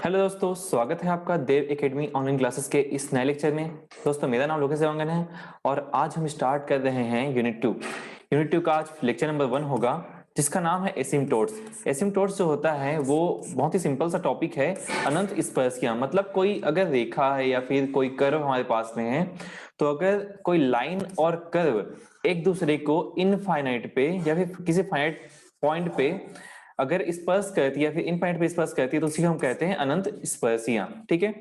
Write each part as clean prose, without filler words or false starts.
Hello दोस्तों, स्वागत है आपका देव एकेडमी ऑनलाइन क्लासेस के इस नए लेक्चर में। दोस्तों, मेरा नाम लोकेश देवांगन है और आज हम स्टार्ट कर रहे हैं यूनिट 2 का आज लेक्चर नंबर 1 होगा, जिसका नाम है एसिम्पटोट्स। एसिम्पटोट्स जो होता है वो बहुत ही सिंपल सा टॉपिक है। अनंत स्पर्शियां मतलब कोई अगर रेखा है या फिर कोई कर्व हमारे पास में है, तो अगर कोई लाइन और कर्व एक दूसरे को इनफाइनाइट पे या फिर किसी फाइनाइट पॉइंट पे अगर स्पर्श करती है या फिर इनफाइनाइट पे स्पर्श करती है तो उसी को हम कहते हैं अनंत स्पर्शियां। ठीक है,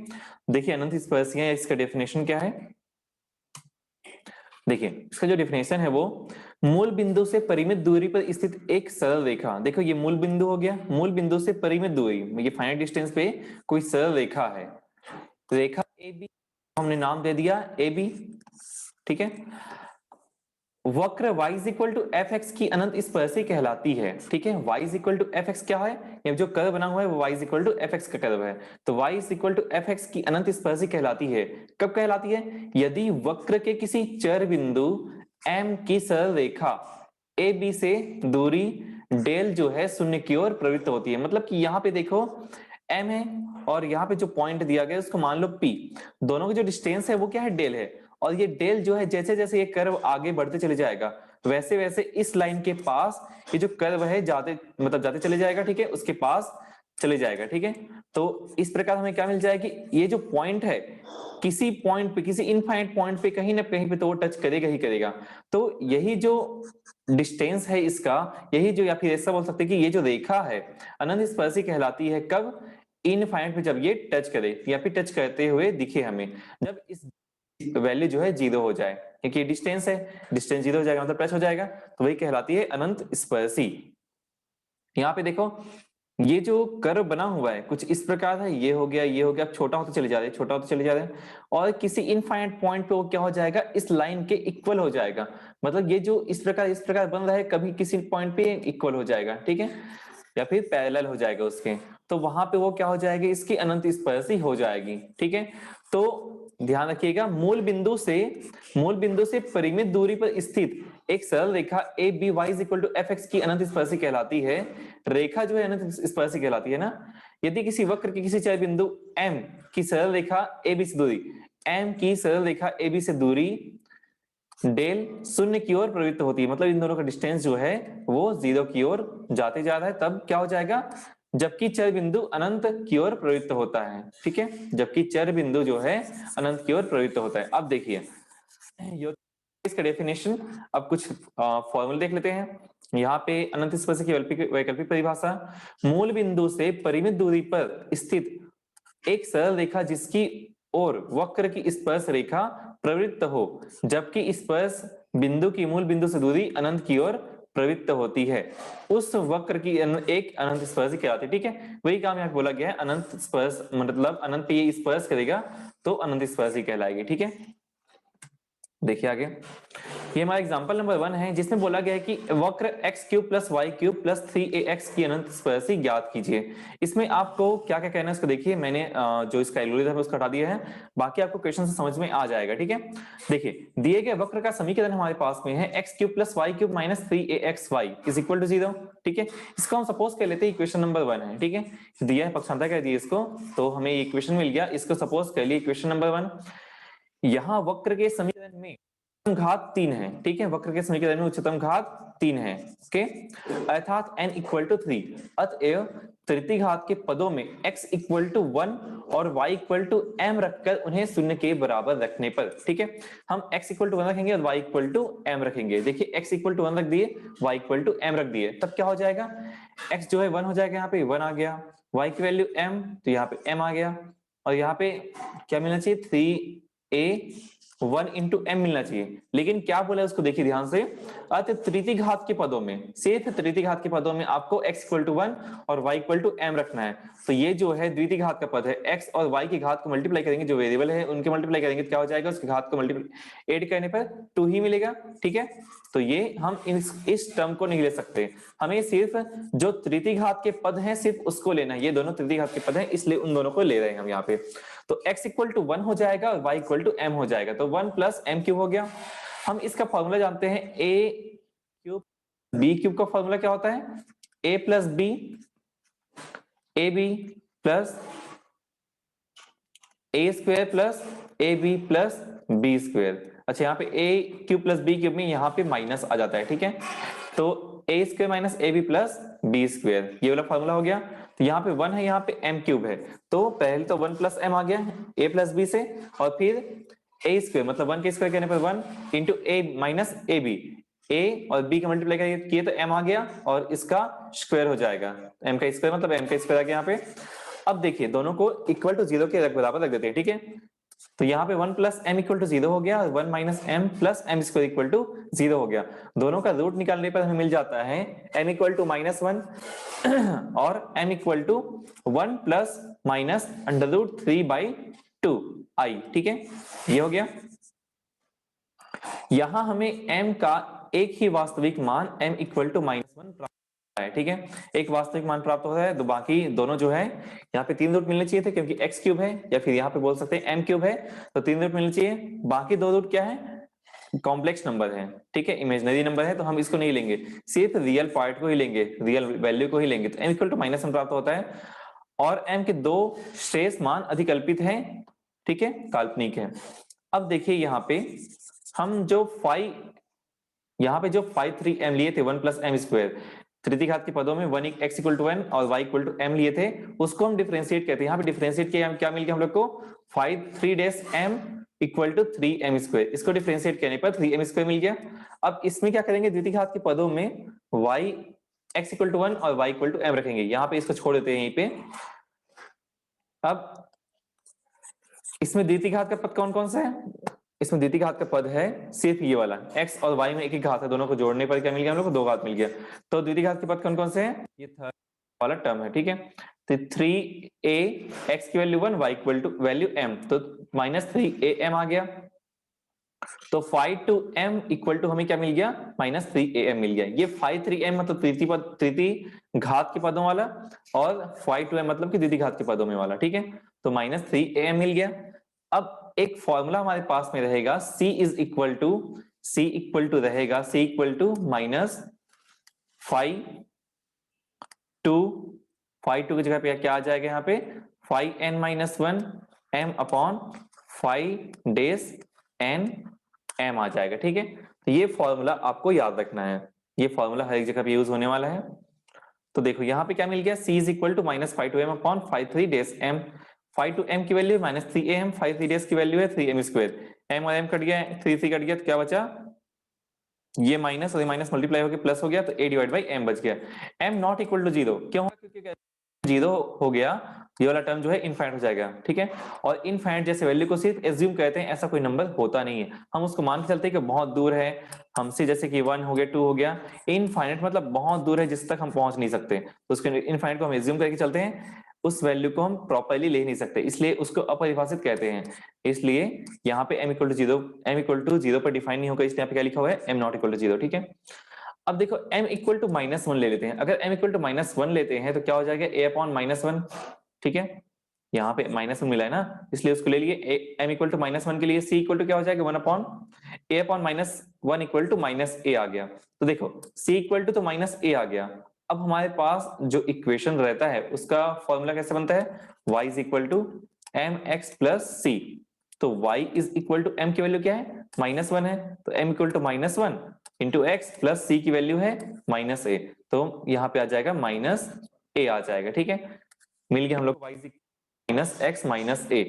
देखिए अनंत स्पर्शियां इसका डेफिनेशन क्या है। देखिए इसका जो डेफिनेशन है वो मूल बिंदु से परिमित दूरी पर स्थित एक सरल रेखा। देखो ये मूल बिंदु हो गया, मूल बिंदु से परिमित दूरी, ये फाइनाइट डिस्टेंस पे कोई सरल रेखा है, रेखा ए बी, हमने नाम दे दिया ए बी। ठीक है, वक्र y is equal to F X की अनंत स्पर्शी कहलाती है। ठीक है, y is equal to F X क्या है, ये जो कर्व बना हुआ है वो y is equal to F X का कर्व है, तो y is equal to F X की अनंत स्पर्शी कहलाती है। कब कहलाती है? यदि वक्र के किसी चर बिंदु m की सरल रेखा ए बी से दूरी डेल जो है शून्य की ओर प्रवृत्त होती है। मतलब कि यहाँ पे देखो m है और यहाँ पे जो पॉइंट दिया गया है उसको मान लो p, दोनों का जो डिस्टेंस है वो क्या है, डेल है। और ये डेल जो है जैसे जैसे ये कर्व आगे बढ़ते चले जाएगा वैसे वैसे इस लाइन के पास ये जो कर्व है जाते मतलब जाते चले जाएगा। ठीक है, उसके पास चले जाएगा। ठीक है, तो इस प्रकार हमें क्या मिल जाएगी, ये जो पॉइंट है किसी पॉइंट पे, किसी इनफाइनाइट पॉइंट पे कहीं ना कहीं पे तो वो टच करेगा ही करेगा। तो यही जो डिस्टेंस है इसका, यही जो, या फिर ऐसा बोल सकते हैं कि ये जो रेखा है अनंत स्पर्शी कहलाती है। कब? इनफाइनाइट पे जब ये टच करे या फिर टच करते हुए दिखे हमें, जब इस वैल्यू जो है जीरो हो जाए, क्योंकि डिस्टेंस है, डिस्टेंस जीरो हो जाएगा मतलब टच हो जाएगा, तो वही कहलाती है अनंत स्पर्शी। यहाँ पे देखो ये जो कर्व बना हुआ है कुछ इस प्रकार है, ये हो गया, ये हो गया, छोटा होते चले जा रहे हैं, छोटा होते चले जा रहे हैं, और किसी इनफाइनाइट पॉइंट पे वो क्या हो जाएगा, इस लाइन के इक्वल हो जाएगा। मतलब ये जो इस प्रकार बन रहा है कभी किसी पॉइंट पे इक्वल हो जाएगा। ठीक है, या फिर पैरेलल हो जाएगा उसके, तो वहां पे वो क्या हो जाएगी, इसकी अनंत स्पर्शी हो जाएगी। ठीक है, तो ध्यान रखिएगा मूल बिंदु से परिमित दूरी पर स्थित एक सरल रेखा A B Y is equal to F X की अनंत स्पर्शी कहलाती है। रेखा जो है अनंत स्पर्शी कहलाती है ना। यदि किसी वक्र के किसी चर बिंदु m की सरल रेखा ए बी से दूरी, m की सरल रेखा ए बी से दूरी डेल शून्य की ओर प्रवृत्त होती है, मतलब इन दोनों का डिस्टेंस जो है वो जीरो की ओर जाते जा रहा है, तब क्या हो जाएगा, जबकि चर बिंदु अनंत की ओर प्रवृत्त होता है। ठीक है, जबकि चर बिंदु जो है अनंत की ओर प्रवृत्त होता है। अब देखिए इसका डेफिनेशन, अब कुछ फॉर्मूला देख लेते हैं। यहाँ पे अनंत स्पर्श की वैकल्पिक परिभाषा, मूल बिंदु से परिमित दूरी पर स्थित एक सरल रेखा जिसकी ओर वक्र की स्पर्श रेखा प्रवृत्त हो, जबकि स्पर्श बिंदु की मूल बिंदु से दूरी अनंत की ओर प्रवृत्त होती है, उस वक्र की एक अनंत स्पर्श कहलाती है। ठीक है, वही काम यहाँ बोला गया है, अनंत स्पर्श मतलब अनंत पे ये स्पर्श करेगा तो अनंत स्पर्श ही कहलाएगी। ठीक है, देखिए आगे, ये हमारा एग्जांपल नंबर 1 है जिसमें बोला गया है कि वक्र x cube plus Y cube plus 3ax की अनंत स्पर्शी ज्ञात कीजिए। इसमें आपको क्या क्या कहना है इसको देखिए, मैंने जो इसका एल्गोरिथम है उसको हटा दिया है, बाकी आपको क्वेश्चन से समझ में आ जाएगा। ठीक है, देखिए दिए गए वक्र का समीकरण हमारे पास में है x cube plus Y cube minus 3axy is equal to 0। ठीक है, इसको हम सपोज कर लेते हैं इक्वेशन नंबर 1 है। ठीक है, दिया है, पक्षांतर कर दिए इसको, तो हमें इक्वेशन मिल गया, इसको सपोज कर लिए इक्वेशन नंबर 1। यहाँ वक्र के समीकरण में घात 3 है। ठीक है, वक्र के समीकरण में उच्चतम घात 3 है। ओके, अर्थात n इक्वल टू 3, अतएव तृतीय घात के पदों में x इक्वल टू 1 और y इक्वल टू m रखकर उन्हें शून्य के बराबर रखने पर, ठीक है, हम x इक्वल टू 1 रखेंगे और y इक्वल टू m रखेंगे। देखिए x इक्वल टू 1 रख दिए, y इक्वल टू m रख दिए, तब क्या हो जाएगा, x जो है 1 हो जाएगा, यहाँ पे 1 आ गया, y की वैल्यू m तो यहाँ पे m आ गया, और यहाँ पे क्या मिलना चाहिए, 3a 1 इंटू एम मिलना चाहिए। लेकिन क्या बोला उसको देखिए ध्यान से, अतः तृतीय घात के पदों में, सिर्फ तृतीय घात के पदों में आपको x इक्वल टू 1 और y इक्वल टू m रखना है। तो ये जो है द्वितीय घात का पद है, x और y की घात को मल्टीप्लाई करेंगे, जो वेरिएबल है उनके मल्टीप्लाई करेंगे तो क्या हो जाएगा, उसकी घात को मल्टीप्लाई ऐड करने पर 2 ही मिलेगा। ठीक है, तो ये हम इस टर्म को नहीं ले सकते, हमें सिर्फ जो तृतीय घात के पद हैं सिर्फ उसको लेना है। ये दोनों तृतीय घात के पद हैं इसलिए उन दोनों को ले रहे हैं हम यहाँ पे। तो x इक्वल टू 1 हो जाएगा और y इक्वल टू m हो जाएगा, तो 1 प्लस m क्यूब हो गया। हम इसका फॉर्मूला जानते हैं, a क्यूब b क्यूब का फॉर्मूला क्या होता है, a plus b, A B plus A square plus A B plus B square. अच्छा यहाँ पे A cube plus B cube में यहाँ पे माइनस आ जाता है, ठीक है, तो A square minus A B plus B square, ये वाला फॉर्मूला हो गया। तो यहाँ पे 1 है, यहाँ पे m क्यूब है, तो पहले तो 1 प्लस m आ गया a प्लस b से, और फिर a स्क्वायर मतलब 1 के स्क्वायर करने पर 1 into a minus A B, a और b का मल्टीप्लाई किए तो m आ गया और इसका स्क्वायर हो जाएगा, m का स्क्वायर मतलब m का स्क्वायर आ गया यहाँ पे। अब देखिए दोनों को इक्वल टू 0 के बराबर रख देते हैं, ठीक है, तो यहाँ पे 1 प्लस एम इक्वल टू 0 हो गया और 1 minus M plus M square equal to 0 हो गया। दोनों का रूट निकालने पर हमें मिल जाता है m इक्वल टू -1 और m equal to 1 plus minus under root 3/2 आई, ठीक है, ये हो गया। यहां हमें m का एक ही वास्तविक मान m इक्वल टू -1 है, ठीक है, एक वास्तविक मान प्राप्त होता है, तो बाकी दोनों जो है यहाँ पे 3 रूट मिलने चाहिए थे क्योंकि x क्यूब है, या फिर यहाँ पे बोल सकते हैं m क्यूब है, तो 3 रूट मिलने चाहिए, बाकी 2 रूट क्या है, कॉम्प्लेक्स नंबर है, ठीक है, इमेजिनरी नंबर है, तो हम इसको नहीं लेंगे, सिर्फ रियल पार्ट को ही लेंगे, रियल वैल्यू को ही लेंगे, तो m इक्वल टू -1 प्राप्त होता है और m के 2 शेष मान अधिकल्पित हैं, ठीक है, काल्पनिक है। अब देखिए यहाँ पे हम जो यहाँ पे जो 5 3m लिए थे 1 प्लस एम स्क्वायर, तृतीय घात के पदों में 1 x इक्वल टू 1 और y इक्वल टू m लिए थे, उसको हम डिफरेंशिएट करते हैं, यहाँ पे डिफरेंशिएट किया क्या मिल गया हम लोग को 5 3m equal to 3m square, इसको डिफरेंशिएट करने पर 3m स्क्वायर मिल गया। अब इसमें क्या करेंगे, द्वितीय घात के पदों में y x इक्वल टू 1 और y इक्वल टू m रखेंगे, यहाँ पे इसको छोड़ देते हैं यहीं पे। अब इसमें द्वितीय घात का पद कौन कौन सा है, इसमें द्वितीय घात का पद है सिर्फ ये वाला, x और y में एक ही घात है, दोनों को जोड़ने पर क्या मिल गया हम लोग को 2 घात मिल गया, तो द्वितीय घात के पद कौन कौन से हैं, ये थर्ड वाला टर्म है, ठीक है, तो 3a x की value 1 y equal to value m, तो -3am आ गया, तो 5 to m इक्वल टू हमें क्या मिल गया, -3am मिल गया। ये 5 3m मतलब तृतीय घात के पदों वाला, और 5 to m मतलब कि द्वितीय घात के पदों में वाला, ठीक है, तो -3am मिल गया। अब एक फॉर्मूला हमारे पास में रहेगा c इक्वल टू रहेगा c इक्वल टू -5 2 की जगह पे क्या आ जाएगा यहाँ पे 5n-1 m upon 5 days n m आ जाएगा, ठीक है, तो ये फॉर्मूला आपको याद रखना है, ये फॉर्मूला हर एक जगह पे यूज होने वाला है। तो देखो यहाँ पे क्या मिल गया, c equal to -5 to m upon 5 3 dash m, 5 to m की वैल्यू -3am, 5 3 डेज की वैल्यू है 3m स्क्वायर, m और m कट गया, 3 3 कट गया, तो क्या बचा, ये माइनस और ये माइनस मल्टीप्लाई होकर प्लस हो गया, तो a डिवाइड बाई m बच गया। m नॉट इक्वल टू 0 क्यों, क्योंकि 0 हो गया, ये वाला टर्म जो है इनफाइनाइट हो जाएगा, ठीक है, और इनफाइनाइट जैसे वैल्यू को सिर्फ एज्यूम करते हैं, ऐसा कोई नंबर होता नहीं है, हम उसको मान के चलते हैं कि बहुत दूर है हमसे, जैसे कि 1 हो गया 2 हो गया, इनफाइनाइट मतलब बहुत दूर है जिस तक हम पहुंच नहीं सकते, तो उसके इनफाइनाइट को हम एज्यूम करके चलते हैं, उस वैल्यू को हम प्रॉपर्ली ले नहीं सकते, इसलिए उसको अपरिभाषित कहते हैं, इसलिए यहाँ पे m इक्वल टू 0 पर डिफाइन नहीं होगा, इसलिए यहाँ पे क्या लिखा हुआ है m नॉट इक्वल टू 0, ठीक है। अब देखो m इक्वल टू -1 ले लेते हैं, अगर m इक्वल टू -1 लेते हैं तो क्या हो जाएगा a अपॉन -1, ठीक है, यहाँ पे -1 मिला है ना, इसलिए उसको ले लिए, m इक्वल टू -1 के लिए c इक्वल टू क्या हो जाएगा 1 upon a upon -1 equal to -a आ गया, तो देखो c इक्वल टू तो -a आ गया। अब हमारे पास जो इक्वेशन रहता है उसका फॉर्मूला कैसे बनता है, y is equal to mx plus c, तो y is equal to m की वैल्यू क्या है -1 है, तो m equal to -1 into X plus C की वैल्यू है -a, तो यहाँ पे आ जाएगा -a आ जाएगा, ठीक है, मिल गया हम लोग y -x -a,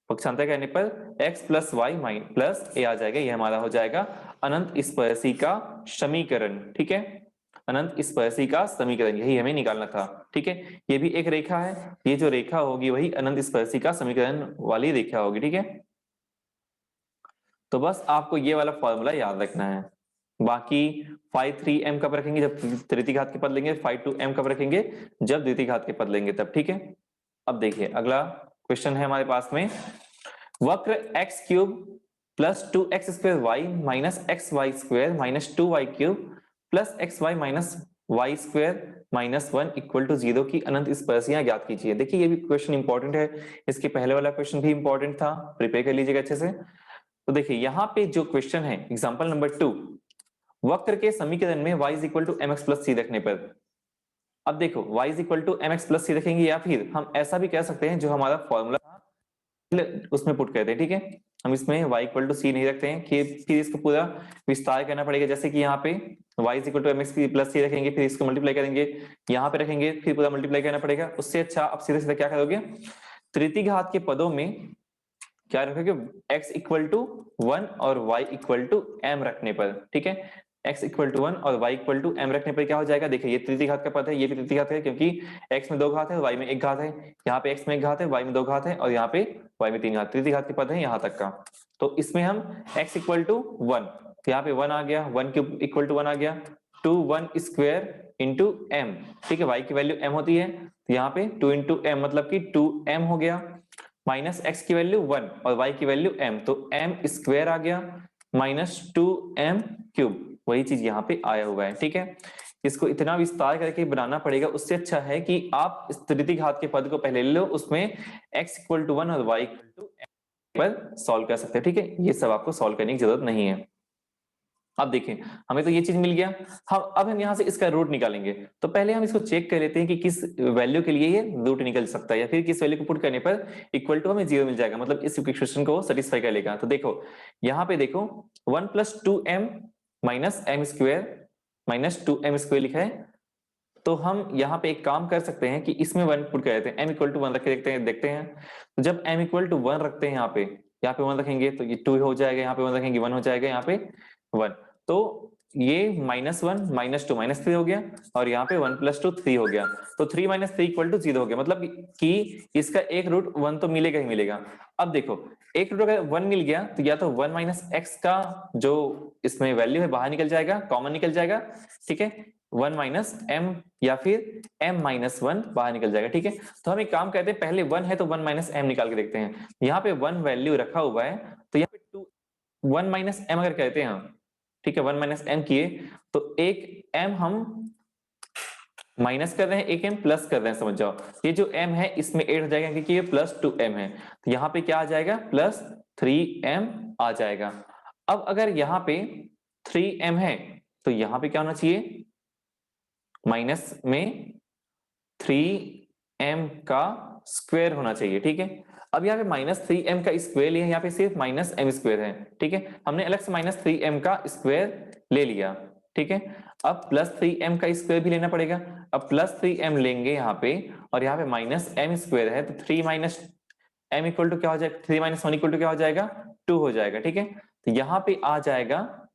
पक्षांतर करने पर x plus Y plus a आ जाएगा, ये हमारा हो जाएगा अनंत स्पर्शी का समीकरण, ठीक है, अनंत स्पर्शी का समीकरण, यही हमें निकालना था, ठीक है, ये भी एक रेखा है, ये जो रेखा होगी वही अनंत स्पर्शी का समीकरण वाली रेखा होगी, ठीक है, तो बस आपको ये वाला फॉर्मूला याद रखना है, बाकी 5 3m कब रखेंगे, जब तृतीय घात के पद लेंगे, 5 2m कब रखेंगे, जब द्वितीय घात के पद लेंगे तब, ठीक है। अब देखिए अगला क्वेश्चन है हमारे पास में, वक्र x cube plus 2x square Y minus X Y square minus 2y cube plus X Y minus Y square -1 equal to 0 की अनंत स्पर्शियां ज्ञात कीजिए। देखिए ये भी क्वेश्चन इंपॉर्टेंट है, इसके पहले वाला क्वेश्चन भी इंपॉर्टेंट था, प्रिपेयर कर लीजिएगा अच्छे से। तो देखिए यहाँ पे जो क्वेश्चन है एग्जाम्पल नंबर 2, वक्र के समीकरण में y is equal to mx plus C रखने पर, अब देखो y is equal to mx plus C रखेंगे, या फिर हम ऐसा भी कह सकते हैं जो हमारा फॉर्मूला था उसमें पुट करते हैं, ठीक है। हम इसमें y इक्वल टू सी नहीं रखते हैं कि फिर इसको पूरा विस्तार करना पड़ेगा, जैसे कि यहाँ पे y is equal to M X plus C रखेंगे, फिर इसको मल्टीप्लाई करेंगे, यहाँ पे रखेंगे, फिर पूरा मल्टीप्लाई करना पड़ेगा। उससे अच्छा आप सीधे सीधे क्या करोगे, तृतीय घात के पदों में क्या रखोगे, x इक्वल टू 1 और y इक्वल टू m रखने पर, ठीक है। x इक्वल टू 1 और y इक्वल टू m रखने पर क्या हो जाएगा, देखिए ये तृतीय घात का पद है, ये भी तृतीय घात है, क्योंकि x में 2 घात है, y में 1 घात है। यहाँ पे x में 1 घात है, y में 2 घात है, और यहाँ पे y में 3 घात, तृतीय घात के पद है यहाँ तक का। तो इसमें हम x इक्वल टू 1, तो यहाँ पे 1 आ गया, 1 क्यूब इक्वल टू 1 आ गया, 2 1 स्क्वायर इंटू m, ठीक है। y की वैल्यू m होती है, तो यहाँ पे 2 इंटू m मतलब कि 2m हो गया, माइनस x की वैल्यू 1 और y की वैल्यू m, तो m स्क्वायर आ गया माइनस 2m क्यूब, वही चीज यहाँ पे आया हुआ है, ठीक है। इसको इतना विस्तार करके बनाना पड़ेगा, उससे अच्छा है कि आप इस तृतीय घात के पद को पहले ले लो, उसमें x इक्वल टू 1 और y इक्वल टू m पर सॉल्व कर सकते हैं, ठीक है। ये सब आपको सॉल्व करने की जरूरत नहीं है। अब देखें, हमें तो ये चीज मिल गया, अब हम यहाँ से इसका रूट निकालेंगे। तो पहले हम इसको चेक कर लेते हैं कि किस वैल्यू के लिए ये रूट निकल सकता है, या फिर किस वैल्यू को पुट करने पर इक्वल टू हमें 0 मिल जाएगा, मतलब इस इक्वेशन को सेटिस्फाई कर लेगा। तो देखो यहाँ पे देखो 1 plus 2m minus M square minus 2m square लिखा है। तो हम यहाँ पे एक काम कर सकते हैं कि इसमें 1 पुट कर देते हैं, m इक्वल टू 1 रख के देखते हैं। तो जब m इक्वल टू 1 रखते हैं, यहाँ पे 1 रखेंगे तो ये 2 हो जाएगा, यहाँ पे 1 रखेंगे 1 हो जाएगा, यहाँ पे 1, तो ये -1 -2 -3 हो गया, और यहाँ पे 1 + 2 3 हो गया, तो 3 - 3 = 0 हो गया, मतलब कि इसका एक रूट 1 तो मिलेगा ही मिलेगा। अब देखो एक रूट अगर 1 मिल गया तो या तो 1 - x का जो इसमें वैल्यू है बाहर निकल जाएगा, कॉमन निकल जाएगा, ठीक है, 1 - m या फिर m - 1 बाहर निकल जाएगा, ठीक है। तो हम एक काम करते हैं, पहले 1 है तो 1 - m निकाल के देखते हैं। यहाँ पे 1 वैल्यू रखा हुआ है, तो यहाँ पे 1 - m अगर कहते हैं हम, ठीक है, 1 - m किए तो एक m हम माइनस कर रहे हैं, एक m प्लस कर रहे हैं, समझ जाओ। ये जो m है इसमें ऐड हो जाएगा क्योंकि ये +2m है, तो यहाँ पे क्या आ जाएगा, +3m आ जाएगा। अब अगर यहाँ पे 3m है तो यहाँ पे क्या होना चाहिए, माइनस में 3m का स्क्वायर होना चाहिए, ठीक है। अब यहाँ पे -3m का स्क्वायर लिया, यहाँ पे सिर्फ -m स्क्वायर है, ठीक है। हमने अलग से -3m का स्क्वायर ले लिया, ठीक है। अब +3m का स्क्वायर भी लेना पड़ेगा, अब +3m लेंगे यहाँ पे, और यहाँ पे -m स्क्वायर है, तो 3 - m इक्वल टू क्या हो जाएगा, 3 - 1 इक्वल टू क्या हो जाएगा, 2 हो जाएगा, ठीक है। तो यहाँ पे आ जाएगा,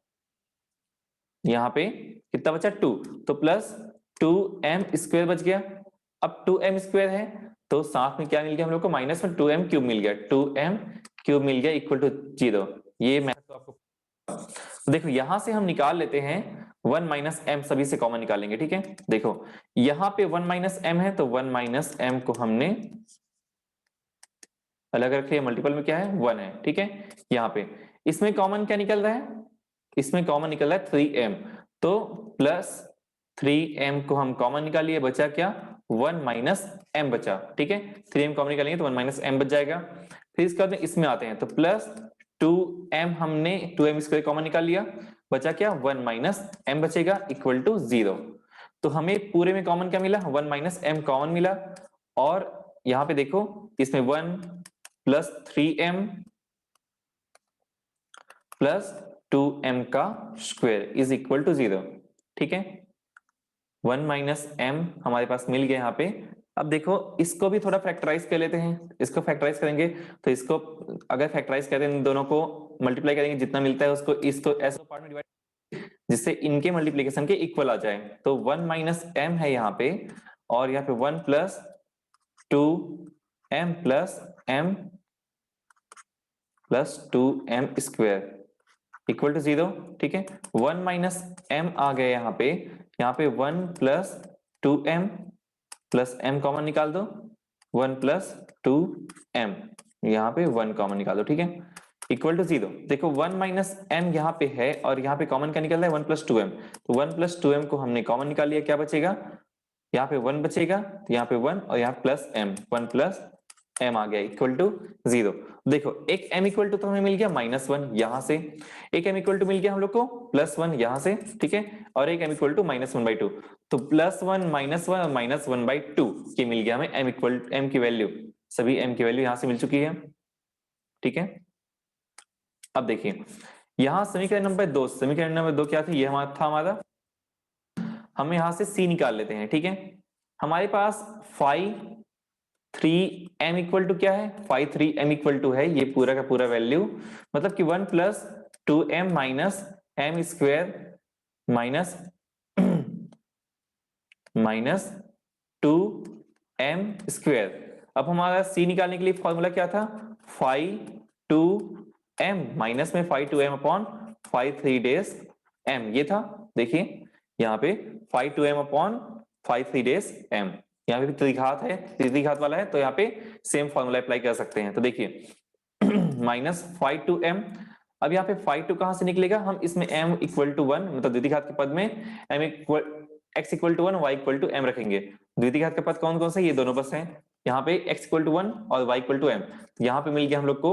यहाँ पे कितना बचा, 2, तो +2m स्क्वायर बच गया। अब 2m स्क्वायर है तो साथ में क्या मिल गया हम लोग को, माइनस में 2m क्यूब मिल गया, 2m क्यूब मिल गया इक्वल टू 0। ये मैं तो आपको तो देखो यहां से हम निकाल लेते हैं 1 - m, सभी से कॉमन निकालेंगे, ठीक है। देखो यहाँ पे 1 - m है, तो 1 - m को हमने अलग रखे, मल्टीपल में क्या है 1 है, ठीक है। यहाँ पे इसमें कॉमन क्या निकल रहा है, इसमें कॉमन निकल रहा है 3m, तो +3m को हम कॉमन निकालिए, बचा क्या, 1 - m बचा, ठीक है। 3m कॉमन निकालेंगे तो 1 - m बच जाएगा। फिर इसके बाद में इसमें आते हैं, तो +2m हमने 2m स्क्वायर कॉमन निकाल लिया, बचा क्या, 1 - m बचेगा इक्वल टू 0। तो हमें पूरे में कॉमन क्या मिला, 1 - m कॉमन मिला, और यहाँ पे देखो इसमें 1 + 3m प्लस 2m का स्क्वायर इज इक्वल टू 0, ठीक है। 1 - m हमारे पास मिल गया यहाँ पे। अब देखो इसको भी थोड़ा फैक्टराइज कर लेते हैं, इसको फैक्टराइज करेंगे तो इसको अगर फैक्टराइज करते हैं, इन दोनों को मल्टीप्लाई करेंगे, जितना मिलता है उसको इसको ऐसे पार्ट में डिवाइड, जिससे इनके मल्टीप्लीकेशन के इक्वल आ जाए। तो 1 - m है यहाँ पे, और यहाँ पे 1 + 2m + m + 2m square equal to 0, ठीक है। 1 - m आ गया यहाँ पे 1 + 2m + m कॉमन निकाल दो, 1 + 2m, यहाँ पे 1 कॉमन निकाल दो, ठीक है, इक्वल टू 0। देखो 1 - m यहाँ पे है, और यहाँ पे कॉमन क्या निकल रहा है, 1 + 2m, तो 1 + 2m को हमने कॉमन निकाल लिया, क्या बचेगा, यहाँ पे 1 बचेगा, तो यहाँ पे 1 और यहाँ +m, 1 + m आ गया इक्वल टू 0। देखो एक m इक्वल टू तो हमें मिल गया -1 यहाँ से, एक m इक्वल टू मिल गया हम लोग को +1 यहाँ से, ठीक है, और एक m इक्वल टू -1/2, तो +1 -1 और -1/2 ये मिल गया हमें m की वैल्यू, सभी m की वैल्यू यहाँ से मिल चुकी है। ठीक है। अब देखिए यहाँ समीकरण नंबर 2, समीकरण नंबर 2 क्या थी, ये हमारा था हमारा, हम यहां से c निकाल लेते हैं। ठीक है, हमारे पास फाइव 3m इक्वल टू क्या है, फाइव 3m इक्वल टू है ये पूरा का पूरा वैल्यू, मतलब कि 1 plus 2m minus m square minus minus 2m square. अब हमारा c निकालने के लिए फॉर्मूला क्या था, 5 2m माइनस में 5 2m अपॉन 5 3 m, ये था। देखिए यहाँ पे 5 2m अपॉन 5 3 m, यहाँ पे भी त्रिघात है, त्रिघात वाला है, तो यहाँ पे सेम फॉर्मूला अप्लाई कर सकते हैं। तो देखिए माइनस 5 2m, अब यहाँ पे 5 2 कहां से निकलेगा, हम इसमें m इक्वल टू 1 मतलब द्विघात के पद में m equal x equal to 1 y equal to m रखेंगे। द्विघात के पद कौन कौन से, ये दोनों बस हैं, यहाँ पे x इक्वल टू 1 और y इक्वल टू m, यहाँ पे मिल गया हम लोग को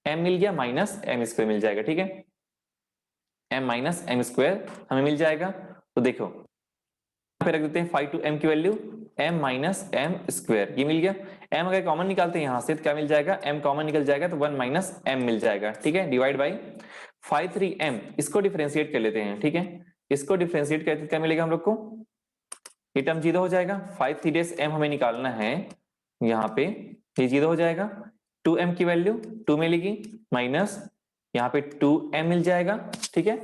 m मिल गया माइनस m स्क्वायर मिल जाएगा। ठीक है, m माइनस m स्क्वायर हमें मिल जाएगा। तो देखो यहाँ पे रख देते हैं 5 2m की value m minus m square, ये मिल गया। m अगर कॉमन निकालते हैं यहाँ से तो क्या मिल जाएगा, m कॉमन निकल जाएगा तो 1 माइनस m मिल जाएगा। ठीक है, डिवाइड बाई 5 3m, इसको डिफरेंशिएट कर लेते हैं। ठीक है, इसको डिफरेंशिएट करते क्या मिलेगा हम लोग को, ये टर्म 0 हो जाएगा, 5 3m हमें निकालना है, यहाँ पे ये 0 हो जाएगा, 2m की वैल्यू 2 मिलेगी माइनस यहाँ पे 2m मिल जाएगा। ठीक है,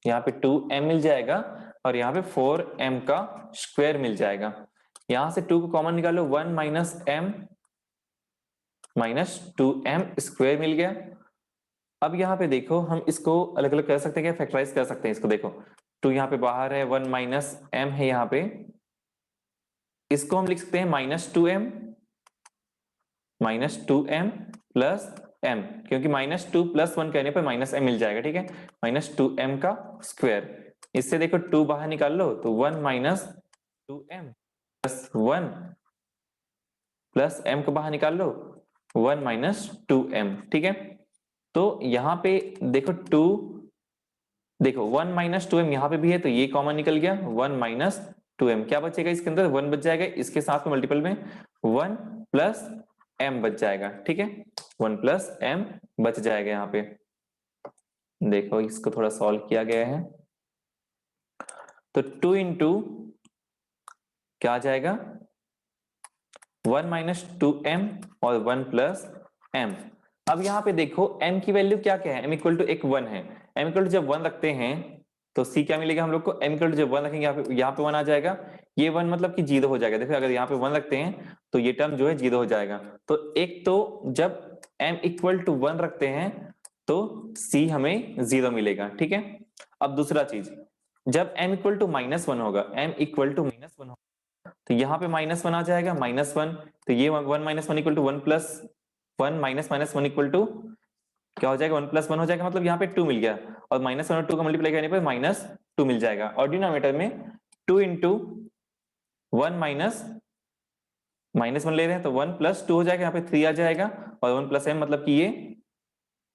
यहाँ पे 2m मिल जाएगा और यहाँ पे 4m का स्क्वायर मिल जाएगा। यहां से 2 को कॉमन निकालो, 1 minus m minus 2m square मिल गया। अब यहाँ पे देखो हम इसको अलग अलग कर सकते हैं क्या, फैक्टराइज कर सकते हैं इसको। देखो 2 यहाँ पे बाहर है, 1 माइनस m है यहाँ पे, इसको हम लिख सकते हैं minus two M plus m, क्योंकि माइनस 2 प्लस 1 करने पर माइनस m मिल जाएगा। ठीक है, माइनस 2m का स्क्वायर, इससे देखो 2 बाहर निकाल लो तो 1 minus 2m plus 1 plus m को बाहर निकाल लो 1 माइनस 2m। ठीक है, तो यहाँ पे देखो 2, देखो 1 माइनस 2m यहाँ पे भी है तो ये कॉमन निकल गया, 1 माइनस 2m, क्या बचेगा इसके अंदर, 1 बच जाएगा, इसके साथ में मल्टीपल में 1 प्लस m बच जाएगा। ठीक है, 1 प्लस m बच जाएगा यहाँ पे। देखो इसको थोड़ा सॉल्व किया गया है, तो 2 इंटू क्या आ जाएगा, 1 माइनस 2m और 1 प्लस m। अब यहाँ पे देखो m की वैल्यू क्या क्या है, m इक्वल टू एक 1 है, m इक्वल टू जब 1 रखते हैं तो c क्या मिलेगा हम लोग को, m इक्वल टू जब 1 रखेंगे यहाँ पे 1 आ जाएगा, ये 1 मतलब कि 0 हो जाएगा। देखो अगर यहाँ पे 1 रखते हैं तो ये टर्म जो है 0 हो जाएगा। तो एक तो जब m इक्वल टू 1 रखते हैं तो c हमें 0 मिलेगा। ठीक है, अब दूसरा चीज, जब m इक्वल टू -1 होगा, m इक्वल टू -1 तो यहाँ पे -1 आ जाएगा, -1, तो ये 1 minus 1 equal to 1 plus 1 minus minus 1 equal to क्या हो जाएगा, 1 प्लस 1 हो जाएगा, मतलब यहाँ पे 2 मिल गया, और -1 और 2 का मल्टीप्लाई करने पर -2 मिल जाएगा। और डिनोमिनेटर में 2 इंटू 1 माइनस -1 ले रहे हैं तो 1 प्लस 2 हो जाएगा, यहाँ पे 3 आ जाएगा, और 1 प्लस m मतलब कि ये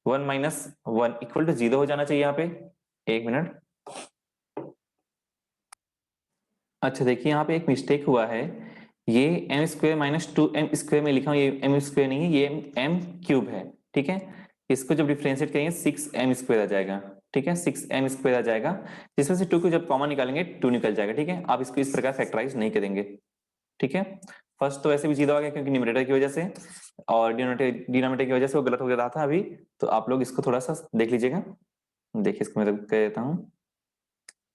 1 माइनस 1 इक्वल टू 0 हो जाना चाहिए यहाँ पे। एक मिनट, अच्छा देखिए यहाँ पे एक मिस्टेक हुआ है, ये m square minus 2m square में लिखा हूँ, ये m स्क्वायर नहीं है, ये m क्यूब है। ठीक है, इसको जब डिफरेंशिएट करेंगे 6m स्क्वायर आ जाएगा। ठीक है, 6m स्क्वायर आ जाएगा, जिसमें से 2 को जब कॉमन निकालेंगे 2 निकल जाएगा। ठीक है, आप इसको इस प्रकार फैक्टराइज नहीं करेंगे। ठीक है, फर्स्ट तो ऐसे भी 0 आ गया क्योंकि न्यूमरेटर की वजह से, और डिनोमिनेटर की वजह से वो गलत हो गया था अभी, तो आप लोग इसको थोड़ा सा देख लीजिएगा। देखिए इसको मैं कर देता हूँ,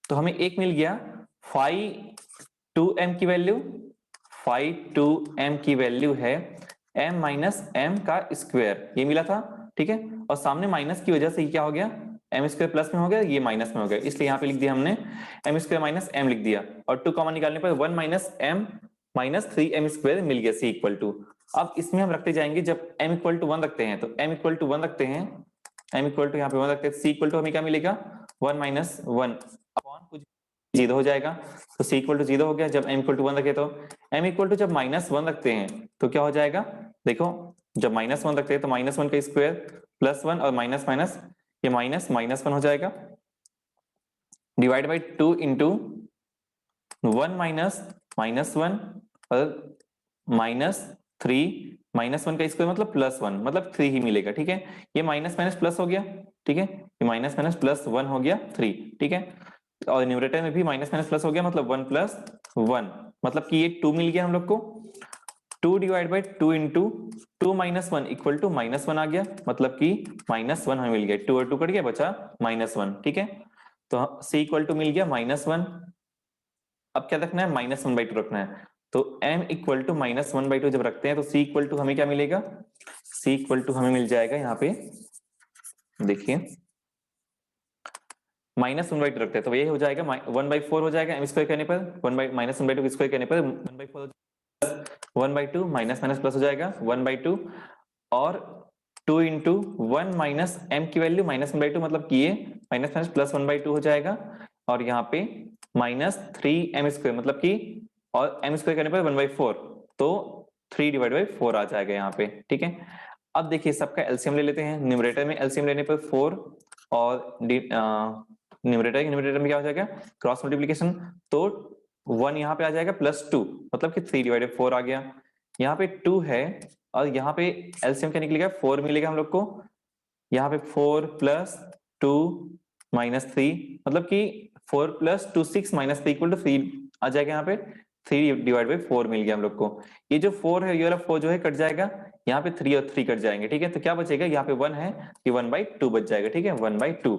तो हमें एक मिल गया 5 2m की वैल्यू, 5 2m की वैल्यू है m माइनस m का स्क्वायर, ये मिला था। ठीक है, और सामने माइनस की वजह से ये क्या हो गया, m स्क्वायर प्लस में हो गया, ये माइनस में हो गया, इसलिए यहाँ पे लिख दिया हमने m स्क्वायर माइनस m लिख दिया, और 2 कॉमन निकालने पर 1 minus m minus 3m square मिल गया, c इक्वल टू। अब इसमें हम रखते जाएंगे, जब m इक्वल टू 1 रखते हैं तो m इक्वल टू 1 रखते हैं, m इक्वल टू यहाँ पे 1 रखते हैं, c इक्वल टू हमें क्या मिलेगा, 1 माइनस 1 अपॉन कुछ 0 हो जाएगा, तो c इक्वल टू 0 हो गया। जब m इक्वल टू 1 रखे तो m इक्वल टू जब -1 रखते हैं तो क्या हो जाएगा, देखो जब -1 रखते हैं तो -1 का स्क्वायर प्लस 1 और माइनस माइनस ये माइनस -1 हो जाएगा, डिवाइड बाई 2 इंटू 1 माइनस -1 और -3 -1 का स्क्वायर मतलब +1 मतलब 3 ही मिलेगा, ठीक है। ये माइनस माइनस प्लस हो गया, ठीक है, ये माइनस माइनस प्लस 1 हो गया 3, ठीक है। और न्यूमरेटर में भी माइनस माइनस प्लस हो गया मतलब 1 + 1, मतलब कि ये 2 मिल गया हम लोग को। 2 divide by 2 into 2 - 1 equal to -1 आ गया, मतलब कि -1 हमें मिल गया। 2 और 2 कट गया, बचा -1, ठीक है। तो c इक्वल टू मिल गया -1। अब क्या रखना है, -1/2 रखना है। तो m इक्वल टू -1/2 जब रखते हैं तो c इक्वल टू हमें क्या मिलेगा, c इक्वल टू हमें मिल जाएगा यहाँ पे, देखिए -1/2 रखते हैं तो ये हो जाएगा 1/4 हो जाएगा, m स्क्वायर करने पर -1/2 स्क्वायर करने पर 1/4 1/2 माइनस माइनस प्लस हो जाएगा 1/2 और 2 इंटू 1 माइनस एम की वैल्यू -1/2 मतलब कि ये माइनस माइनस प्लस 1/2 हो जाएगा। और यहाँ पे -3m² मतलब कि और m स्क्वायर करने पर 1/4 तो 3/4 आ जाएगा यहाँ पे, ठीक है। अब देखिए सबका एलसीएम ले लेते हैं। न्यूमरेटर में एलसीएम लेने पर 4 और न्यूमरेटर में क्या हो जाएगा, क्रॉस मल्टीप्लीकेशन, तो 1 यहाँ पे आ जाएगा +2 मतलब कि 3/4 आ गया। यहाँ पे 2 है और यहाँ पे एलसीएम क्या निकलेगा, 4 मिलेगा हम लोग को। यहाँ पे 4 + 2 - 3 मतलब कि 4 + 2 6 - 3 = 3 आ जाएगा। यहाँ पे 3/4 मिल गया हम लोग को। ये जो 4 है, ये वाला 4 जो है कट जाएगा, यहाँ पे 3 और 3 कट जाएंगे, ठीक है। तो क्या बचेगा, यहाँ पे 1 है, ये 1/2 बच जाएगा, ठीक है, 1/2।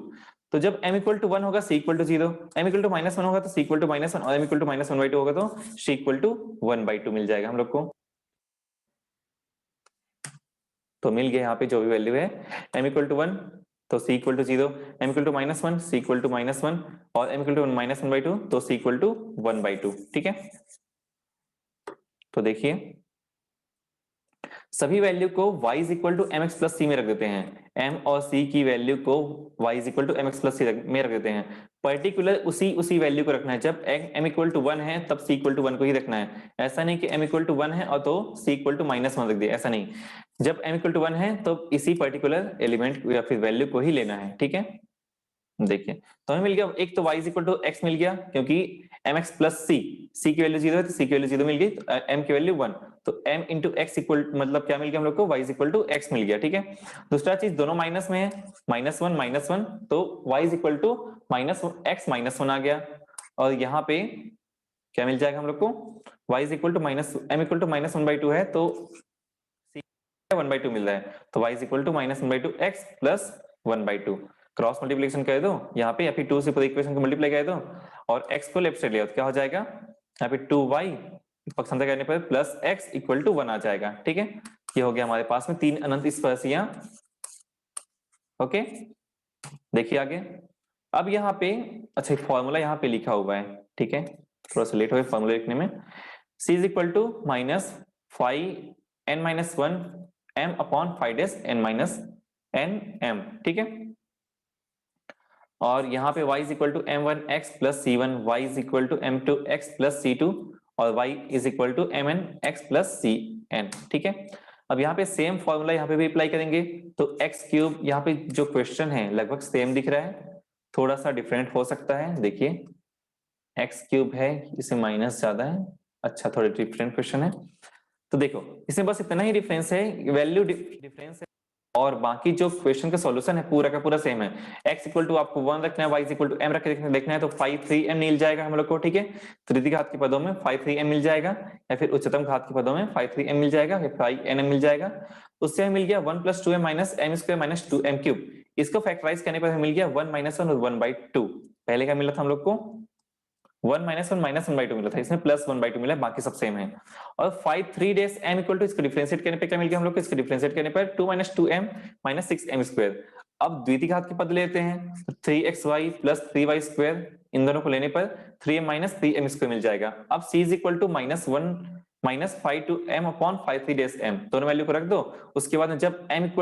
तो जब m = 1 होगा c = 0, m = -1 होगा तो c = -1 और m = -1/2 होगा तो c = 1/2 मिल जाएगा हम लोग को। तो मिल गया यहाँ पे जो भी वैल्यू है, m = 1 तो c = 0, m = -1 c = -1 और m = -1/2 तो c = 1/2, ठीक है। तो देखिए सभी वैल्यू को y = mx + c में रख देते हैं। m और c की वैल्यू को y = mx + c में रख देते हैं। पर्टिकुलर उसी वैल्यू को रखना है। जब m = 1 है तब c = 1 को ही रखना है। ऐसा नहीं कि m = 1 है और तो c = -1 रख दिया, ऐसा नहीं। जब m = 1 है तो इसी पर्टिकुलर एलिमेंट या फिर वैल्यू को ही लेना है, ठीक है। देखिए तो हमें मिल गया, एक तो y = x मिल गया क्योंकि mx + c की वैल्यू 0 है तो c की वैल्यू 0 मिल गई, तो m की वैल्यू 1 तो m × x इक्वल मतलब क्या मिल गया हम लोग को, y = x मिल गया, ठीक है। दूसरा चीज दोनों माइनस में है, -1 तो y = -x -1 आ गया। और यहाँ पे क्या मिल जाएगा हम लोग को, y = m = -1/2 है तो c 1/2 मिल रहा है, तो y = -1/2 x + 1/2 क्रॉस मल्टीप्लिकेशन कर दो यहाँ पे या फिर 2 से पूरी इक्वेशन को मल्टीप्लाई कर दो और x को लेफ्ट साइड ले आओ तो क्या हो जाएगा, यहाँ पे 2y पक्ष अंतर करने पर +x = 1 आ जाएगा, ठीक है। ये हो गया हमारे पास में 3 अनंत स्पर्शियां। ओके, देखिए आगे। अब यहाँ पे अच्छा एक फॉर्मूला यहाँ पे लिखा हुआ है, ठीक है, थोड़ा सा लेट हो गया फॉर्मूला लिखने में। c = -5n - 1 m/5 ठीक है। और यहाँ पे y = m1x + c1, y = m2x + c2 और y = mnx + cn, ठीक है। अब यहाँ पे सेम फॉर्मूला यहाँ पे भी अप्लाई करेंगे तो x³ यहाँ पे जो क्वेश्चन है लगभग सेम दिख रहा है, थोड़ा सा डिफरेंट हो सकता है। देखिए x³ है, इसे माइनस ज्यादा है, अच्छा थोड़ा डिफरेंट क्वेश्चन है। तो देखो इसमें बस इतना ही डिफरेंस है, वैल्यू डिफरेंस है और बाकी जो क्वेश्चन का सॉल्यूशन है पूरा का पूरा सेम है। x = आपको 1 रखना है, y = m रख के देखना है तो 5 3m मिल जाएगा हम लोग को, ठीक है। तृतीय घात के पदों में 5 3m मिल जाएगा या फिर उच्चतम घात के पदों में 5 3m मिल जाएगा या 5nm मिल जाएगा। उससे हमें मिल गया 1 + 2m - m² - 2m³। इसको फैक्टराइज करने पर हमें मिल गया 1 - 1 और 1/2। पहले का मिला था हम लोग को 1 - 1 -1/2 मिला था, इसमें +1/2 मिला, बाकी सब सेम है। और 5 3m = इसको डिफरेंशिएट करने पे क्या मिल गया हम लोग को, इसको डिफरेंशिएट करने पर 2 - 2m - 6m²। अब द्वितीय घात के पद लेते हैं 3xy + 3y², इन दोनों को लेने पर 3m - 3m² मिल जाएगा। अब c = -1 - 5 to m/5 3m, दोनों वैल्यू को रख दो। उसके बाद जब m =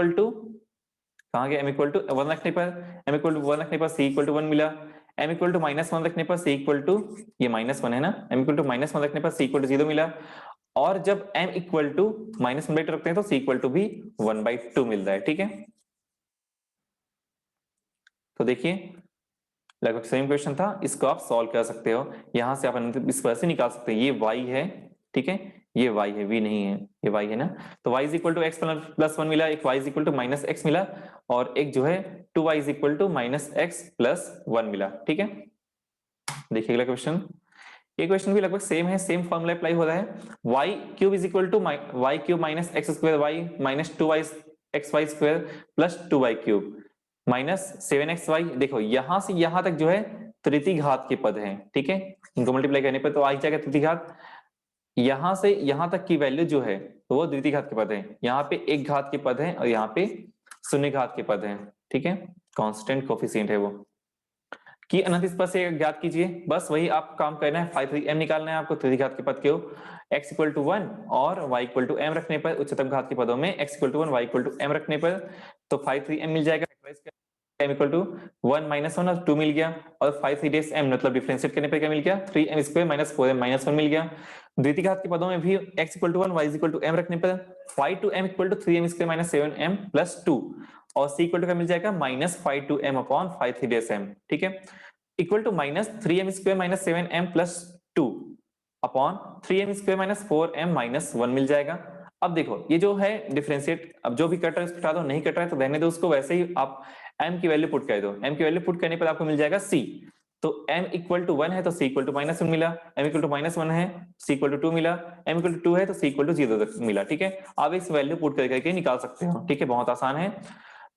कहाँ गया, m = 1 रखने पर c = 1 मिला, m = -1 रखने पर c = ये -1 है ना, m = -1 रखने पर c = 0 मिला। और जब m = -1/2 रखते हैं तो c = भी 1/2 मिल रहा है, ठीक है। तो देखिए लगभग सेम क्वेश्चन था, इसको आप सॉल्व कर सकते हो। यहां से आप इस पर से निकाल सकते हैं, ये y है, ठीक है, ये y है, v नहीं है, ये y है ना। तो y is equal to X plus 1 मिला, एक y is equal to minus X मिला, और एक जो है 2y is equal to minus X plus 1 मिला। ठीक है, देखिए अगला क्वेश्चन। ये क्वेश्चन भी लगभग सेम है, सेम फॉर्मूला अप्लाई हो रहा है। y cube is equal to y cube minus X square y minus 2y X Y square plus 2y cube minus 7xy। देखो यहां से यहां तक जो है तृतीय घात के पद हैं, ठीक है, इनको मल्टीप्लाई करने पर तो आ जाएगा तृतीय घात। यहां से यहां तक की वैल्यू जो है तो वो द्वितीय घात के पद है, यहाँ पे एक घात के पद है और यहाँ पे शून्य घात के पद है, ठीक है, कांस्टेंट कोफिशिएंट है वो। कि अनंत स्पर्श से ज्ञात कीजिए, बस वही आप काम करना है, 5 निकालना है आपको तृतीय घात के पद के x इक्वल टू 1 और y इक्वल टू m रखने पर, उच्चतम घात के पदों में x equal to 1 y equal to m रखने पर तो 5 मिल जाएगा, m इक्वल टू 1 माइनस 1 और 2 मिल गया, और 5 मतलब डिफरेंशिएट करने पर क्या मिल गया 3m square minus 4m minus 1 मिल गया। द्वितीय घात के पदों में भी x equal to 1 y equal to m रखने पर 5 equal to 3m square minus 7m plus 2, और c इक्वल टू क्या मिल जाएगा माइनस 5m अपॉन 5 ठीक है, equal to minus 3m square minus 7m plus 2 upon 3m square minus 4m minus 1 मिल जाएगा। अब देखो ये जो है डिफरेंशिएट, अब जो भी कट रहा है उसको हटा दो, नहीं कट रहा है तो रहने दो उसको, वैसे ही आप m की वैल्यू पुट कर दो, m की वैल्यू पुट करने पर आपको मिल जाएगा c। तो m इक्वल टू 1 है तो c इक्वल टू माइनस 1 मिला, m इक्वल टू माइनस 1 है c इक्वल टू 2 मिला, m इक्वल टू 2 है तो c इक्वल टू 0 मिला। ठीक है, आप इस वैल्यू पुट करके निकाल सकते हो, ठीक है, बहुत आसान है।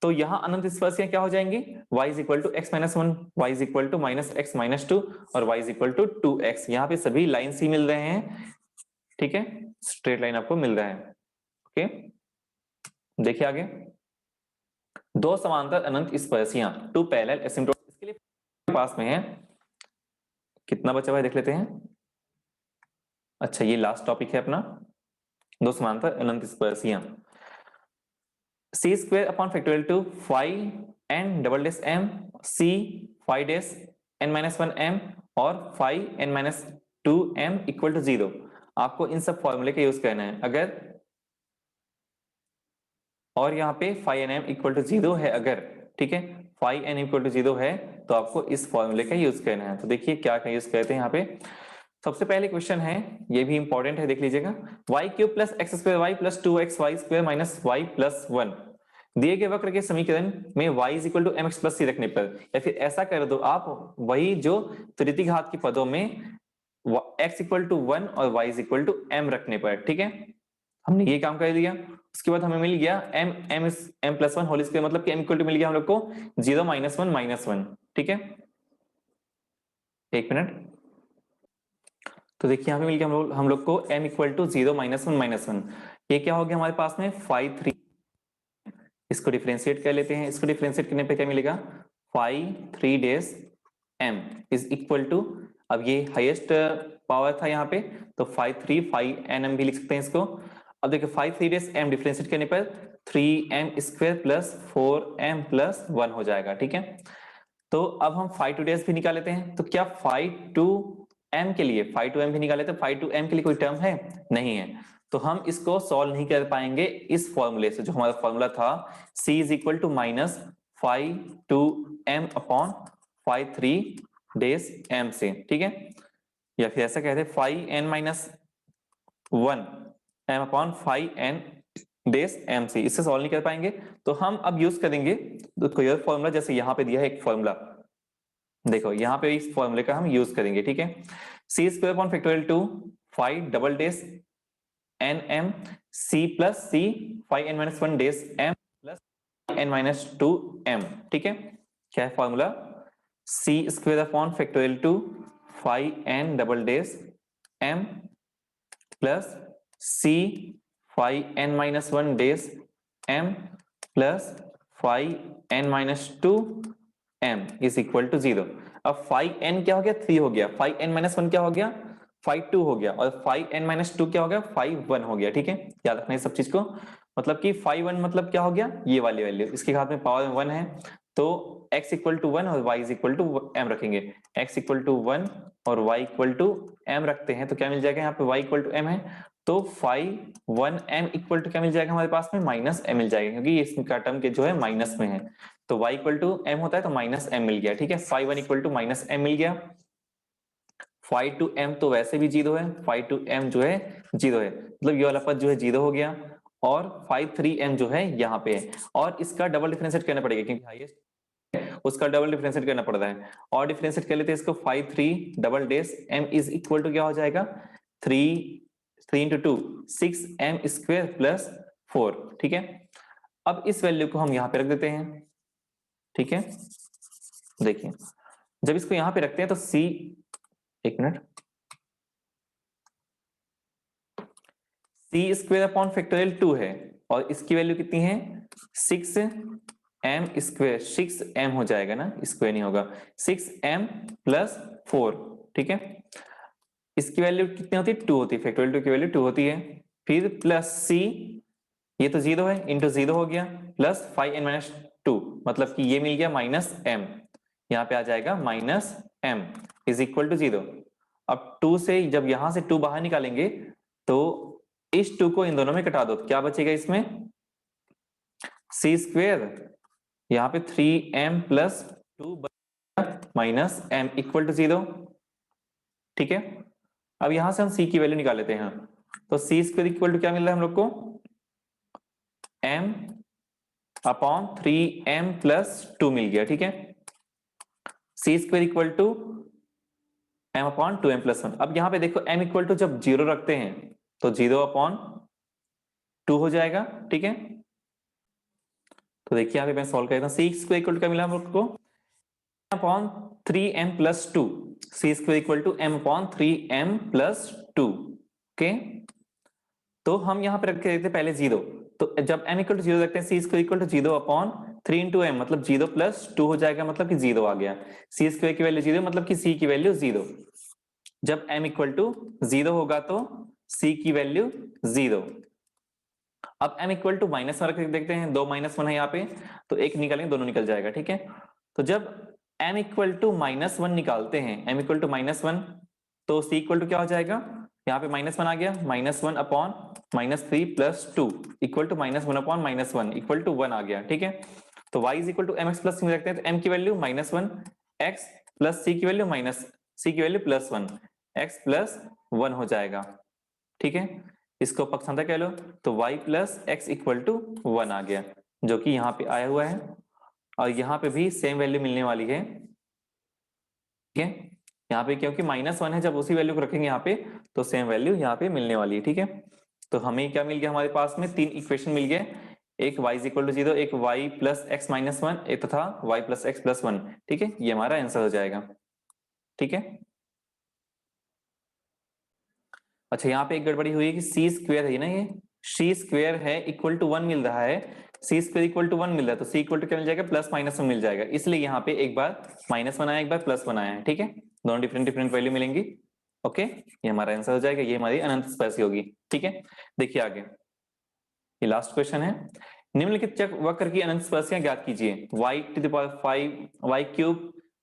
तो यहाँ अनंत स्पर्शियां क्या हो जाएंगी, y is equal to X minus 1, y is equal to minus X minus 2 और y is equal to 2x। यहाँ पे सभी लाइन ही मिल रहे हैं, ठीक है, स्ट्रेट लाइन आपको मिल रहा है। ओके, देखिए आगे, दो समांतर अनंत स्पर्शियां, टू पैरेलल एसिम्प्टोटल, इसके लिए पास में है, कितना बचा हुआ है देख लेते हैं। अच्छा ये लास्ट टॉपिक है अपना, दो समांतर अनंत स्पर्शियां, C square upon factorial two 5n double dash m c 5 dash n minus 1 m और 5n minus 2 m equal to 0। आपको इन सब फॉर्मूले का यूज करना है। अगर और यहाँ पे 5nm इक्वल टू 0 है अगर, ठीक है, 5n इक्वल टू 0 है तो आपको इस फॉर्मूले का यूज करना है। तो देखिए क्या का यूज करते हैं यहाँ पे। सबसे पहले क्वेश्चन है, ये भी इंपॉर्टेंट है, देख लीजिएगा, Y cube plus X square Y plus 2x Y square minus Y plus 1 दिए गए वक्र के समीकरण में y is equal to mx plus c रखने पर, या फिर ऐसा कर दो आप, वही जो तृतीय घात के पदों में x इक्वल टू 1 और y is equal to m रखने पर, ठीक है, हमने ये काम कर दिया। उसके बाद हमें मिल गया m प्लस 1 होल स्क्वायर, मतलब कि m इक्वल टू मिल गया हम लोग को 0 माइनस 1 माइनस 1, ठीक है, एक मिनट। तो देखिए यहाँ पे मिल गया हम लोग को m equal to 0 minus 1 minus 1, ये क्या हो गया हमारे पास में 5 3, इसको डिफरेंशिएट कर लेते हैं, इसको डिफरेंशिएट करने पे क्या मिलेगा 5 3 dash m is equal to, अब ये हाईएस्ट पावर था यहाँ पे तो 5 3 5 nm भी लिख सकते हैं इसको। अब देखिए 5 3 डेज m डिफरेंशिएट करने पर 3m square plus 4m plus 1 हो जाएगा, ठीक है। तो अब हम 5 2 डेज भी निकाल लेते हैं, तो क्या 5 2 m के लिए 5 2m भी निकाले, तो 5 2 m के लिए कोई टर्म है नहीं है, तो हम इसको सॉल्व नहीं कर पाएंगे इस फॉर्मूले से। जो हमारा फॉर्मूला था c is equal to minus 5 2 m upon 5 3 dash m से, ठीक है, या फिर ऐसा कहते हैं 5n minus 1 m upon 5n days m से, इससे सॉल्व नहीं कर पाएंगे। तो हम अब यूज करेंगे कोई और फॉर्मूला, जैसे यहाँ पे दिया है एक फॉर्मूला, देखो यहाँ पे इस फॉर्मूले का हम यूज करेंगे, ठीक है, C square upon factorial two 5 double dash N M C plus C 5n minus 1 dash m plus n minus 2 m, ठीक है, क्या है formula, C square upon factorial two 5n double dash m plus C 5n minus 1 dash m plus 5n minus 2 m is equal to 0। अब 5n क्या हो गया 3 हो गया, 5n माइनस 1 क्या हो गया 5 2 हो गया, और 5n माइनस 2 क्या हो गया 5 1 हो गया, ठीक है, याद रखना इस सब चीज को। मतलब कि 5 1 मतलब क्या हो गया, ये वाली वैल्यू, इसके घात में पावर 1 है तो x इक्वल टू 1 और y इक्वल टू m रखेंगे, x इक्वल टू 1 और y इक्वल टू m रखते हैं तो क्या मिल जाएगा, यहाँ पे y इक्वल टू m है तो 5 1 m इक्वल टू क्या मिल जाएगा हमारे पास में माइनस m मिल जाएगा, क्योंकि इसका टर्म के जो है माइनस में है, तो y इक्वल टू m होता है तो माइनस m मिल गया, ठीक है, 5 1 इक्वल टू माइनस m मिल गया, फाइव टू एम तो वैसे भी 0 है, फाइव टू एम जो है 0 है, मतलब ये वाला पद जो है 0 हो गया, और 5 3m जो है यहाँ पे है, और इसका डबल डिफरेंशिएट करना पड़ेगा क्योंकि हाईएस्ट उसका डबल डिफरेंशिएट करना पड़ता है, और डिफरेंशिएट कर लेते हैं इसको 5 3 double dash m is equal to क्या हो जाएगा 3 इंटू 2 6m स्क्वायर प्लस 4। ठीक है, अब इस वैल्यू को हम यहाँ पे रख देते हैं। ठीक है, देखिए जब इसको यहाँ पे रखते हैं तो c, एक minute, C square upon factorial 2 है, और इसकी वैल्यू कितनी है 6m स्क्वेयर, 6m हो जाएगा ना, स्क्वायर नहीं होगा, 6m प्लस 4। ठीक है, इसकी वैल्यू कितनी होती है 2 होती है, फैक्टोरियल 2 की वैल्यू 2 होती है, फिर प्लस c, ये तो 0 है, इंटू 0 हो गया, प्लस 5n माइनस 2, मतलब कि ये मिल गया माइनस m, यहाँ पे आ जाएगा minus m is equal to 0। अब 2 से जब यहां से 2 बाहर निकालेंगे तो इस 2 को इन दोनों में कटा दो, तो क्या बचेगा इसमें सी स्क्वेयर, यहाँ पे 3m plus 2 minus m equal to 0। ठीक है, अब यहां से हम c की वैल्यू निकाल लेते हैं, तो सी स्क्वेयर इक्वल टू क्या मिल रहा है हम लोग को m अपॉन 3m प्लस 2 मिल गया। ठीक है, C square equal to m upon 2m plus 1। अब यहाँ पे देखो m इक्वल टू जब 0 रखते हैं तो 0 अपॉन 2 हो जाएगा। ठीक है, तो देखिए यहाँ पे मैं सॉल्व करता हूँ, सी स्क्वायर इक्वल टू क्या मिला हम लोग को upon 3m plus 2, C square equal to m upon 3m plus 2। Okay, तो हम यहाँ पे रख के देते पहले 0, तो जब m इक्वल टू 0 रखते हैं C square equal to 0 upon 3 into m, मतलब 0 प्लस 2 हो जाएगा, मतलब कि 0 आ गया, सी स्क्वायर की वैल्यू 0 मतलब कि c की वैल्यू 0। जब m इक्वल टू 0 होगा तो c की वैल्यू 0। अब m इक्वल टू माइनस 1 रख के देखते हैं, 2 -1 है यहाँ पे, तो एक निकालेंगे दोनों निकल जाएगा। ठीक है, तो जब m इक्वल टू -1 निकालते हैं, m इक्वल टू -1, तो c इक्वल टू क्या हो जाएगा, यहाँ पे -1 आ गया, -1 upon -3 plus 2 equal to -1 upon -1 equal to 1 आ गया। ठीक है, तो y is equal to mx plus में रखते हैं, तो m की वैल्यू -1 x प्लस c की वैल्यू +1 x प्लस 1 हो जाएगा। ठीक है, इसको पक्षांतर कह लो, तो y plus X equal to 1 आ गया, जो कि यहाँ पे आया हुआ है, और यहाँ पे भी सेम वैल्यू मिलने वाली है। ठीक है, यहाँ पे क्योंकि -1 है, जब उसी वैल्यू को रखेंगे यहाँ पे तो सेम वैल्यू यहाँ पे मिलने वाली है। ठीक है, तो हमें क्या मिल गया, हमारे पास में 3 इक्वेशन मिल गए, एक y इक्वल टू 0, एक y प्लस एक्स माइनस 1, एक तथा y प्लस एक्स प्लस 1। ठीक है, ये हमारा आंसर हो जाएगा। ठीक है, अच्छा यहाँ पे एक गड़बड़ी हुई है कि सी स्क्वेयर है ना, ये सी स्क्वेयर है इक्वल टू 1 मिल रहा है, सी स्क्वेयर इक्वल टू 1 मिल रहा है, तो सी इक्वल टू क्या मिल जाएगा +-1 मिल जाएगा, इसलिए यहाँ पे एक बार -1 आया, एक बार +1 आया है। ठीक है, दोनों डिफरेंट डिफरेंट वैल्यू मिलेंगी। ओके, ये हमारा आंसर हो जाएगा, ये हमारी अनंत स्पर्शी होगी। ठीक है, देखिए आगे, ये लास्ट क्वेश्चन है, निम्नलिखित चक वक्र की अनंत स्पर्शियां ज्ञात कीजिए, y⁵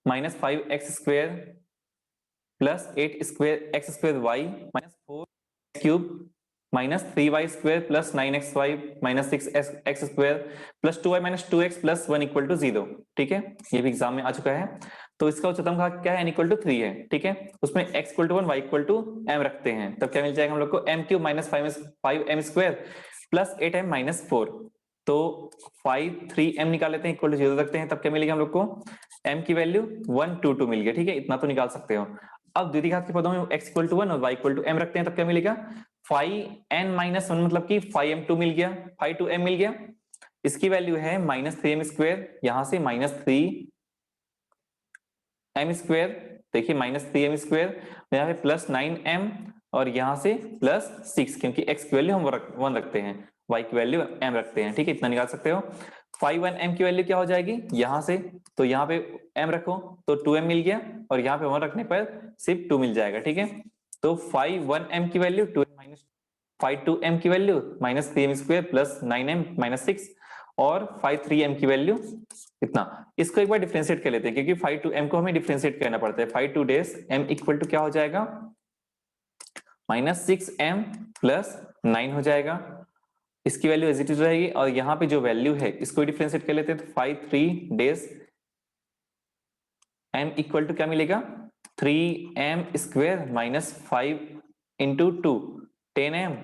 -5x square plus 8 square x square y minus 4 cube minus 3y square plus 9xy minus 6x square plus 2y minus 2x plus 1 equal to 0। ठीक है, ये भी एग्जाम में आ चुका है, तो इसका उच्चतम घात क्या है, n इक्वल टू 3 है। ठीक है, उसमें x equal to 1 y equal to m रखते हैं, तब क्या मिल जाएगा हम लोग को m cube minus 5m square plus 8m minus 4, तो 5 3m निकाल लेते हैं, इक्वल टू 0 रखते हैं, तब क्या मिलेगा हम लोग को m की वैल्यू 122 मिल गया। ठीक है, इतना तो निकाल सकते हो। अब द्वितीय घात के पदों में x इक्वल टू 1 और y इक्वल टू m रखते हैं, तब क्या मिलेगा 5n-1 मतलब कि 5m2 मिल गया, 5 मिल गया, इसकी वैल्यू है -3m स्क्वायर, यहां से -3m स्क्वायर, देखिए -3m स्क्वायर, यहाँ पे +9m, और यहाँ से +6, क्योंकि x की वैल्यू हम 1 रखते हैं, y की वैल्यू m रखते हैं। ठीक है, इतना निकाल सकते हो। 5m की वैल्यू क्या हो जाएगी यहाँ से, तो यहाँ पे m रखो तो 2m मिल गया, और यहाँ पे 1 रखने पर सिर्फ 2 मिल जाएगा। ठीक है, तो 5m की वैल्यू 2m की value -3m square plus 9m minus 6, और 5 की वैल्यू इतना। इसको एक बार डिफरेंशिएट कर लेते हैं, क्योंकि 5 को हमें डिफरेंशिएट करना पड़ता है। 5 इक्वल टू क्या हो जाएगा -6m प्लस 9 हो जाएगा, इसकी वैल्यू एज इट इज रहेगी, और यहाँ पे जो वैल्यू है इसको डिफरेंशिएट कर लेते हैं, तो 5 3 m इक्वल टू क्या मिलेगा 3m square minus 5 into 2 10m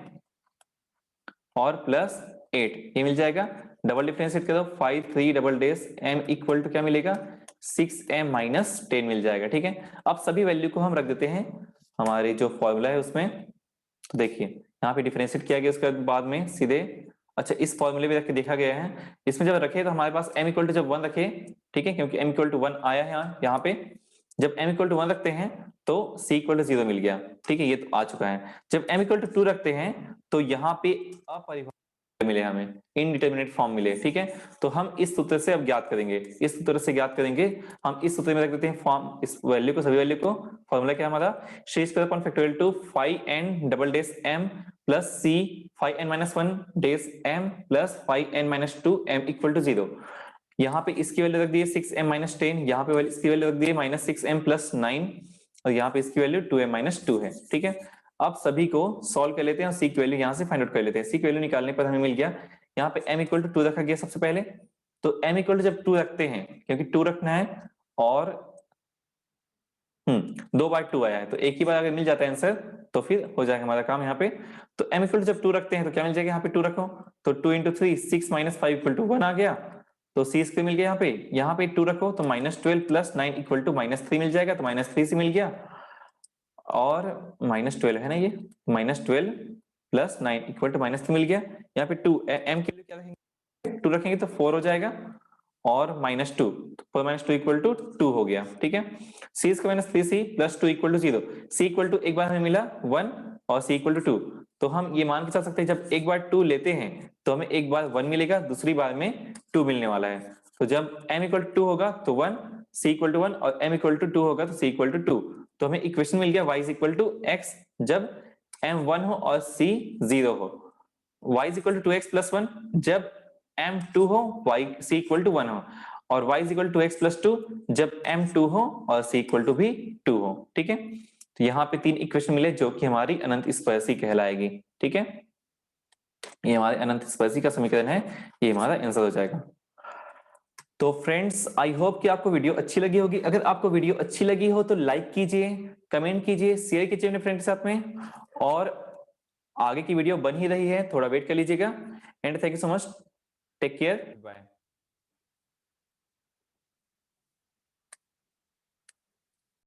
और प्लस 8 ये मिल जाएगा। डबल डिफरेंशिएट करो 5 3 double dash m equal to क्या मिलेगा 6m माइनस 10 मिल जाएगा। ठीक है, अब सभी वैल्यू को हम रख देते हैं हमारे जो फॉर्मूला है उसमें। तो देखिए यहाँ पे डिफरेंशिएट किया गया, उसके बाद में सीधे अच्छा इस फॉर्मूले में रख के देखा गया है। इसमें जब रखे तो हमारे पास m इक्वल टू जब 1 रखे, ठीक है, क्योंकि m इक्वल टू 1 आया है यहाँ पे, जब m इक्वल टू 1 रखते हैं तो c इक्वल टू 0 मिल गया। ठीक है, ये तो आ चुका है। जब m इक्वल टू 2 रखते हैं तो यहाँ पे अपरिभाषित मिले, हमें इनडिटरमिनेट फॉर्म मिले। ठीक है, तो हम इस सूत्र से अब ज्ञात करेंगे, इस सूत्र से ज्ञात करेंगे। हम इस सूत्र में रख देते हैं फॉर्म, इस वैल्यू को, सभी वैल्यू को। फॉर्मूला क्या है हमारा, c square upon factorial two 5n double dash m plus c 5n minus 1 dash m plus 5n minus 2 m equal to 0। यहाँ पे इसकी वैल्यू रख दी है 6m माइनस 10, यहाँ पे इसकी वैल्यू रख दी है माइनस 6m प्लस 9 और यहाँ पे इसकी वैल्यू 2m माइनस 2 है। ठीक है, अब सभी को सॉल्व कर लेते हैं और c की वैल्यू यहाँ से फाइंड आउट कर लेते हैं। c की वैल्यू निकालने पर हमें मिल गया, यहाँ पे m इक्वल टू 2 रखा गया सबसे पहले। तो m इक्वल टू जब 2 रखते हैं, क्योंकि 2 रखना है और 2 बार 2 आया है तो एक ही बार अगर मिल जाता है आंसर तो फिर हो जाएगा हमारा काम यहाँ पे। तो m इक्वल टू जब 2 रखते हैं तो क्या मिल जाएगा, यहाँ पे 2 रखो तो 2 इंटू 3 6 माइनस 5 इक्वल टू 1 आ गया। तो c स्क्वायर मिल गया, यहाँ पे 2 रखो तो minus 12 plus 9 equal to minus 3 मिल जाएगा, तो माइनस 3 से मिल गया। और माइनस 12 है ना, ये minus 12 plus 9 equal to minus 3 मिल गया। यहाँ पे 2 m के लिए क्या रखेंगे, 2 रखेंगे तो 4 हो जाएगा और माइनस 2, 4 माइनस 2 इक्वल टू 2 हो गया। ठीक है, c square minus 3c plus 2 equal to 0। c equal to एक बार हमें मिला 1 और c इक्वल टू 2, तो हम ये मान के चल सकते हैं जब एक बार 2 लेते हैं तो हमें एक बार 1 मिलेगा, दूसरी बार में 2 मिलने वाला है। तो जब m इक्वल टू 2 होगा तो 1, c इक्वल टू 1 और m इक्वल टू 2 होगा तो c इक्वल टू 2। तो हमें इक्वेशन मिल गया y is equal to x जब m 1 हो और c 0 हो, y is equal to 2x plus 1 जब m 2 हो, y c इक्वल टू 1 हो, और y is equal to x plus 2 जब m 2 हो और c इक्वल टू भी 2 हो। ठीक है, तो यहाँ पे 3 इक्वेशन मिले जो कि हमारी अनंत स्पर्शी कहलाएगी। ठीक है, ये हमारे अनंत स्पर्शी का समीकरण है, ये हमारा आंसर हो जाएगा। तो फ्रेंड्स आई होप कि आपको वीडियो अच्छी लगी होगी। अगर आपको वीडियो अच्छी लगी हो तो लाइक कीजिए, कमेंट कीजिए, शेयर कीजिए अपने फ्रेंड के साथ में, और आगे की वीडियो बन ही रही है, थोड़ा वेट कर लीजिएगा। And thank you so much, take care, bye.